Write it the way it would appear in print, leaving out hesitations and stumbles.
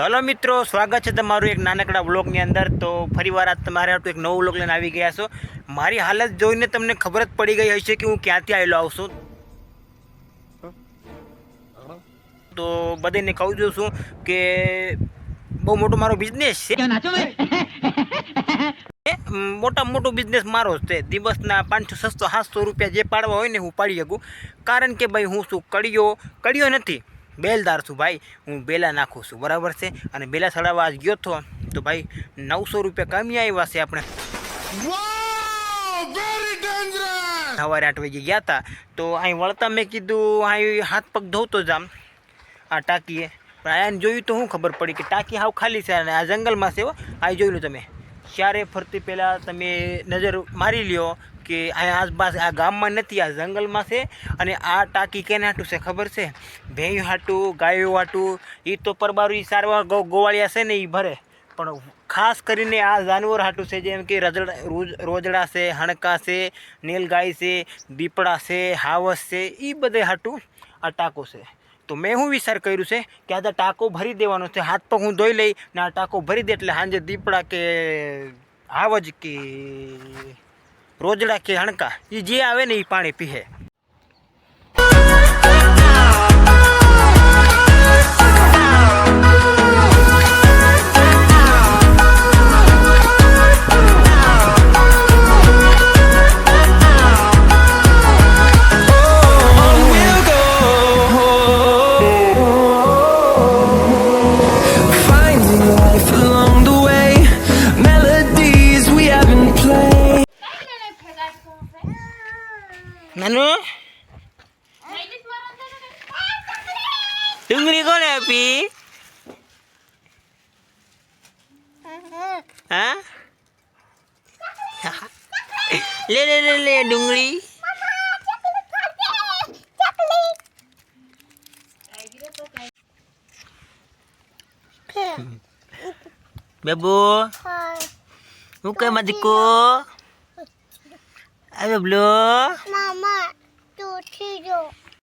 Hello મિત્રો, સ્વાગત છે તમારું એક નાનકડા વ્લોગની અંદર। તો ફરીવાર આજ તમારે આટલું એક નવું વ્લોગ લઈને આવી ગયા છો। મારી હાલત જોઈને તમને ખબર જ પડી ગઈ હશે કે હું ક્યાંથી આવેલો આવું છું। તો બધાને કહું દઉં છું કે બહુ મોટો મારો બિઝનેસ છે। મોટામાં મોટો બિઝનેસ મારો જ છે। દિવસના 500 600 700 રૂપિયા જે પાડવા હોય ને હું પાડી શકું। કારણ કે ભાઈ હું શું કડિયો નથી, બેલદાર છું ભાઈ। હું બેલા નાખું છું, બરાબર છે। અને બેલા ચડાવવા આજ ગયો હતો તો ભાઈ 900 રૂપિયા કામી આવ્યા છે આપણે। સવારે 8 વાગે ગયા હતા તો અહીં વળતા મેં કીધું અહીં હાથ પગ ધોતો જામ આ ટાંકીએ, પણ આને જોયું તો શું ખબર પડી કે ટાંકી હાવ ખાલી છે અને આ જંગલમાં છે। આ જોઈ લો તમે, ચારે ફરતી પહેલાં તમે નજર મારી લ્યો કે અહીંયા આસપાસ આ ગામમાં નથી, આ જંગલમાં છે। અને આ ટાંકી કેને હાટું છે ખબર છે? ભેંસ હાટું, ગાયો હાટું। એ તો પરબારું સારવાર ગોવાળિયા છે ને એ ભરે, પણ ખાસ કરીને આ જાનવર હાટું છે। જેમ કે રોજડા છે, હણકા છે, નીલગાય છે, દીપડા છે, હાવસ છે, એ બધે હાટું આ ટાંકો છે। તો મેં શું વિચાર કર્યું છે કે આજે ટાંકો ભરી દેવાનો છે। હાથ પગ હું ધોઈ લઈ ને આ ટાંકો ભરી દે એટલે સાંજે દીપડા કે હાવજ કે રોજડા કે હણકા એ જે આવે ને એ પાણી પીએ। નાનુ ડુંગળી કોને આપી? હા, લે લે લે લે ડુંગળી। બેબુ હું કઈ મદકો આવે બોલો મામા તો ઠીજો